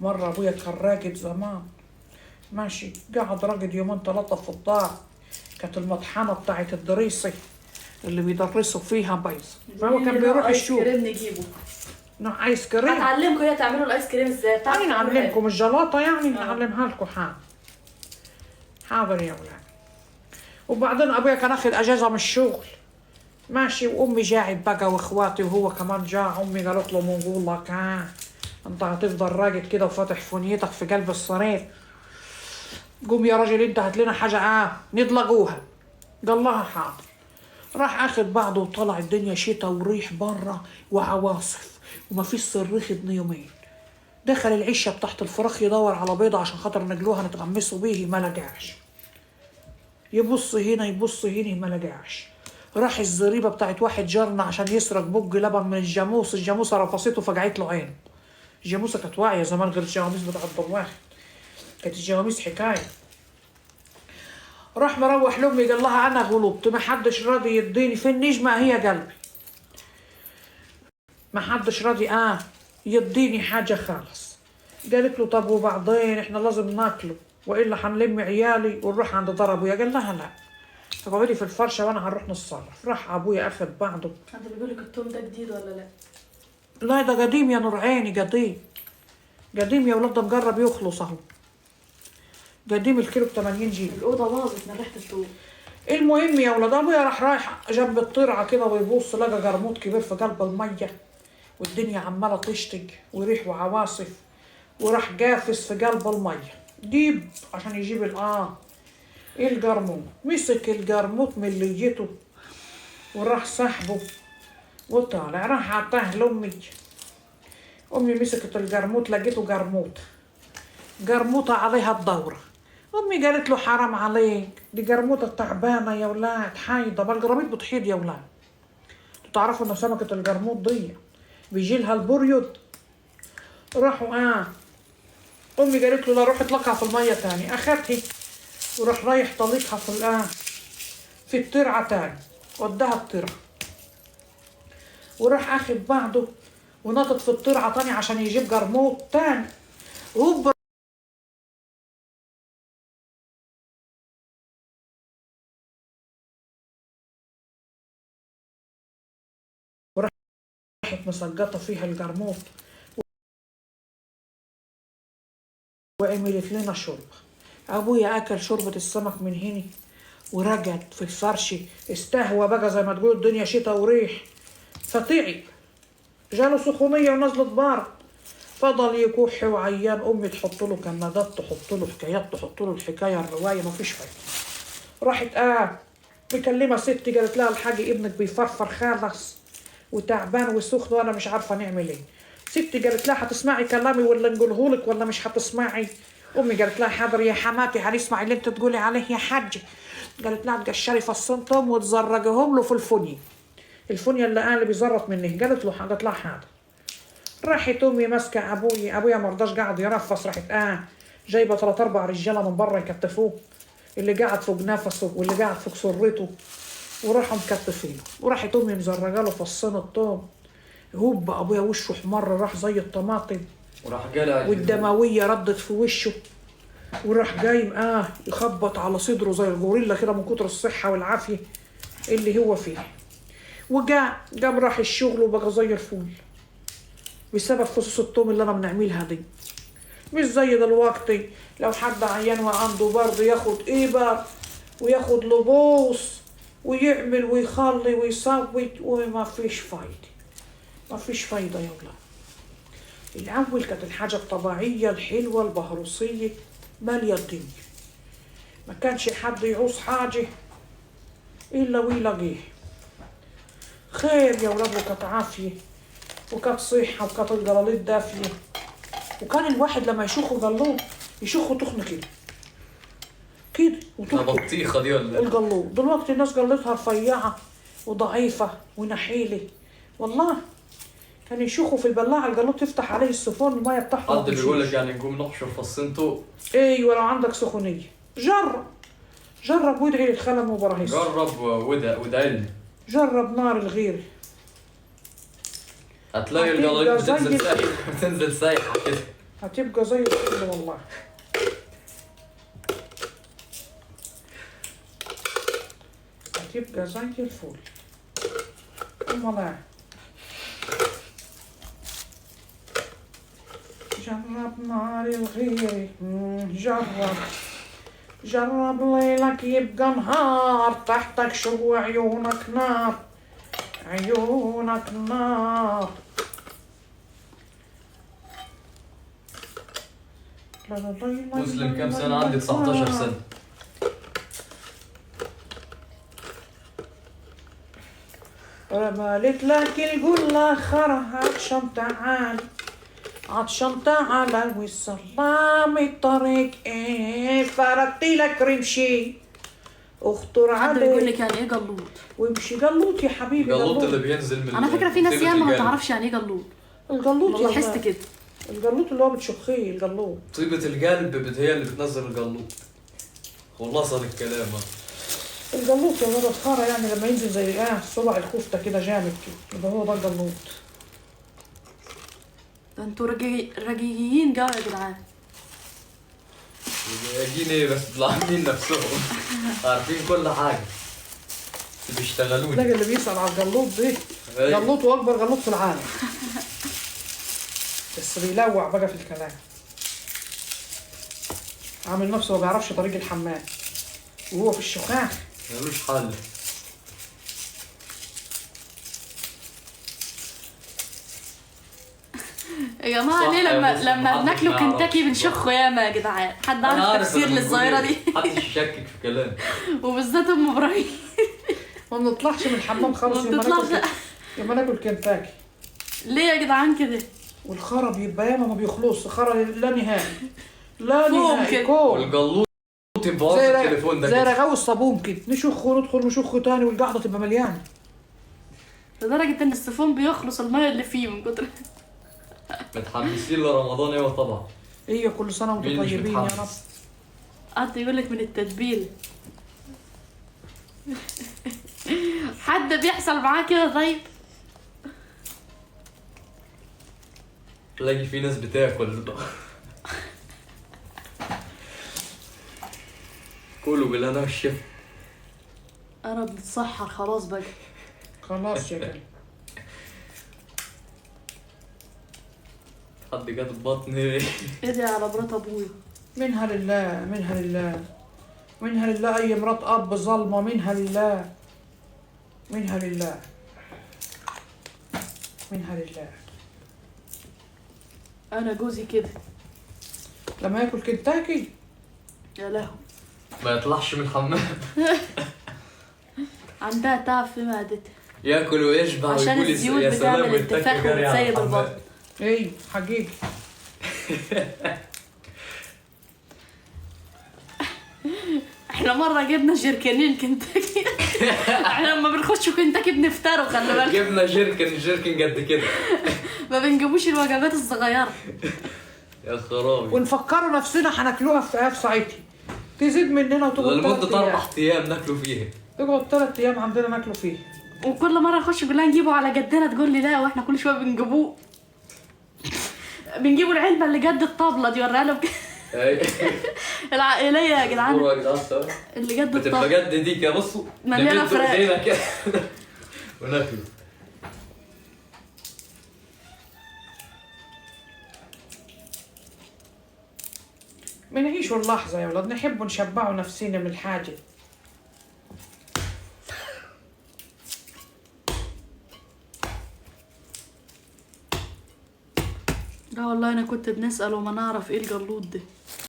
مرة ابويا كان راقد زمان ماشي، قعد راقد يومين ثلاثة في الدار، كانت المطحنة بتاعت الدريسة اللي بيدرسوا فيها بايظة، فهو كان بيروح الشغل. ايس كريم نجيبه. نوع ايس كريم؟ هتعلمكم هي تعملوا الايس كريم ازاي؟ يعني نعلمكم الجلاطة يعني نعلمها لكم. حاضر يا ولاد. وبعدين ابويا كان اخذ اجازة من الشغل ماشي، وامي جاعت بقى واخواتي وهو كمان جاع. امي قالت له بنقول لك انت هتفضل راقد كده وفاتح فنيتك في قلب السرير، قوم يا راجل انت هات لنا حاجه نطلقوها. قال لها حاضر. راح اخد بعضه وطلع. الدنيا شتاء وريح بره وعواصف وما فيش صريخ ابن يومين. دخل العشه بتاعت الفراخ يدور على بيضه عشان خاطر نجلوها نتغمسوا بيه، ما لقاش. يبص هنا يبص هنا ما لقاش. راح الزريبه بتاعت واحد جارنا عشان يسرق بج لبن من الجاموس، الجاموسه رفصته فقعت له عينه. الجاموسه كانت واعيه زمان غير الجواميس بتاعت الواحد، كانت الجواميس حكايه. راح مروح لامي قال لها انا غلبت، ما حدش راضي يديني في النجمه هي قلبي، ما حدش راضي يديني حاجه خالص. قالت له طب وبعدين احنا لازم ناكله والا هنلم عيالي ونروح عند دار ابويا. قال لها لا، اقعدي في الفرشه وانا هنروح نتصرف. راح ابويا اخذ بعضه. انت بيقول لك التوم ده جديد ولا لا؟ لا ده قديم يا نور عيني، قديم قديم يا ولاد، ده مجرب يخلص اهو. قديم الكيلو ب 80 جنيه. الاوضه باظت من ريحه التوم. المهم يا ولاد ابويا رايح جنب الطرعه كده ويبص لقى جرموط كبير في قلب الميه والدنيا عماله تشتج وريح وعواصف، وراح جافس في قلب الميه ديب عشان يجيب الجرموط. مسك الجرموط من ليته وراح سحبه وطالع. راح عطاه لامي. امي مسكت الجرموط لقيته جرموطه عليها الدوره. امي قالت له حرام عليك، دي جرموطه تعبانه يا ولاد حايضه، ما الجراميط بتحيض يا ولاد. تعرفوا ان سمكه الجرموط دي بيجي لها البريود. راحوا امي قالت له لا روح اطلقها في الميه تاني. اخدها وراح رايح طليقها في الترعه تاني، وداها الترعه وراح اخد بعضه ونطط في الترعه تاني عشان يجيب جرموط تاني. هوب راحت مسقطه فيها الجرموط وعملت لنا شوربه. ابويا اكل شوربه السمك من هنا ورقد في الفرش، استهوى بقى زي ما تقول الدنيا شتاء وريح، فتعب جاله سخونيه ونزلت بارد، فضل يكح وعيان. امي تحط له كمادات، تحط له حكايات، تحط له الحكايه الروايه، ما فيش فايده. راحت مكلمه ستي قالت لها الحاجي ابنك بيفرفر خالص وتعبان وسخن وانا مش عارفه نعمل ايه. ستي قالت لها هتسمعي كلامي ولا نقولهولك ولا مش هتسمعي؟ امي قالت لها حاضر يا حماتي هنسمع اللي انت تقولي عليه يا حاجه. قالت لها تقشري فصين توم وتزرقهم له في الفونيا اللي بيزرط منه. قالت لها حاضر. راحت امي ماسكه ابويا ما رضاش قاعد يرفص. راحت جايبه 3 4 رجاله من بره يكتفوه، اللي قاعد فوق نفسه واللي قاعد فوق سرته، وراحوا مكتفينه. وراحت امي مزرقه له فصين الطوم. هوب ابويا وشه احمر راح زي الطماطم، وراح قلع والدمويه ردت في وشه، وراح قايم يخبط على صدره زي الغوريلا كده من كتر الصحه والعافيه اللي هو فيها. قام راح الشغل وبقى زي الفل بسبب فصوص الثوم اللي انا بنعملها دي. مش زي دلوقتي لو حد عيان وعنده برد ياخد ابر وياخد لبوس ويعمل ويخلي ويصوت وما فيش فايده، ما فيش فايده يا ولاد. الاول كانت الحاجه الطبيعيه الحلوه البهروسيه ماليه الدنيا، ما كانش حد يعوز حاجه الا ويلاقيه. خير يا ولاد، وكانت عافيه وكانت صحه وكانت الجلاليط دافيه، وكان الواحد لما يشوخه جلوط يشوخه تخن كده ده بطيخه دي ولا الجلوط. دلوقتي الناس جلتها رفيعه وضعيفه ونحيله، والله كان يشوخوا في البلاعه الجلوط يفتح عليه السفون الميه بتاعته. حد بيقول لك يعني نقوم نحشر فصين توم؟ ايوه لو عندك سخونيه جرب وادعي للخلم وبراهيس. جرب وادعي لي. جرب نار الغير هتلاقي الجلاليط بتنزل سايحه كده. هتبقى زي الفل والله. هتبقى زي الفل. امال جرب نار الغير، جرب ليلك يبقى نهار، تحتك شو عيونك نار، عيونك نار. مسلم كم سنة؟ عندي 19 سنة. رمالت لك القلة خرا عطشان تعال، عطشان تعال والسلام الطريق ايه، فردتي لك رمشي اخطر حد بيقول عليك لك يعني ايه جلوط؟ وامشي جلوط يا حبيبي. الجلوط اللي بينزل من انا فاكره في ناس طيبة ياما ما القلب. تعرفش يعني ايه جلوط. الجلوط والله يا لاحظت ما. كده. الجلوط اللي هو بتشخيه الجلوط. طيبة القلب هي اللي بتنزل الجلوط. خلصنا الكلام. الجلوط يا ولد الخرا يعني لما ينزل زي صبع الكفته كده جامد كده، يبقى هو ده الجلوط. ده انتوا رجيجيين جو يا جدعان. جايين ايه بس عاملين نفسهم عارفين كل حاجة، بيشتغلوني. تلاقي اللي بيسأل على الجلوط دي أيوة. جلوط واكبر جلوط في العالم. بس بيلوع بقى في الكلام، عامل نفسه ما بيعرفش طريق الحمام وهو في الشخاخ. ملوش حل. يا جماعه صح ليه يا لما مسلم، محدش بناكله ما يعرفش. كنتاكي بنشخه ياما يا جدعان؟ حد أنا عارف تفسير أنا بقول للظاهره إيه، دي؟ محدش يشكك في كلامي. وبالذات ام ابراهيم ما بنطلعش من الحمام خالص ما يوم ما بتطلعش. ناكل، يوم ما ناكل كنتاكي. ليه يا جدعان كده؟ والخرا بيبقى ياما ما بيخلص، خرا لا نهائي، لا فوق نهائي كده. كل والجلوط يبقى زي واقف التليفون ده زي كده. رغاوي الصابون كده، نشخ وندخل نشخ تاني والقعده تبقى مليانه. لدرجه ان السيفون بيخلص الميه اللي فيه من كتر. متحمسين لرمضان؟ ايوه طبعا. هي كل سنه وانتم مين مش طيبين يا رب. متحمس؟ قعدت يقول لك من التتبيل. حد بيحصل معاه كده طيب؟ تلاقي في ناس بتاكل. كلوا بالهنا والشفا. انا بتسحر خلاص بقى. خلاص يا جدع. حد جاب بطني. ادعي على مرات ابويا. منها لله، منها لله، منها لله. أي مرات أب ظلمة منها لله، منها لله، منها لله. انا جوزي كده. لما ياكل كنتاكي يا لهوي. ما يطلعش من الحمام. عندها تعب في معدتها ياكل ويشبع عشان ويقول الزيوت يا سلام بتعمل ويتكي انتفاخ جري على وتسيب الحمام. البطن. ايه حقيقي. احنا مره جبنا جركانين كنتاكي. احنا لما بنخش كنتاكي بنفطروا خلي بالك. جبنا جيركن قد كده. ما بنجيبوش الوجبات الصغيره. يا خرابي. ونفكروا نفسنا هناكلوها في ساعتها، تزيد مننا وتقعد لمدة 3 أيام. 4 أيام ناكلوا فيها. تقعد 3 أيام عندنا ناكلوا فيه. وكل مره نخش نقول لها نجيبه على جدنا تقول لي لا، واحنا كل شويه بنجيبوه. بنجيبوا العلبه اللي قد الطبله دي وريها لهم. العائليه يا جدعان صورة يا جدعان سوا. اللي قد بتبقى الطبله. قد ديك يا بصوا. مليانة نمدوا فراخ. إيدينا كده وناكلوا. بنعيشوا اللحظة يا ولاد، نحب نشبعوا نفسينا من الحاجة. لا والله انا كنت بنسال وما نعرف ايه الجلوط ده.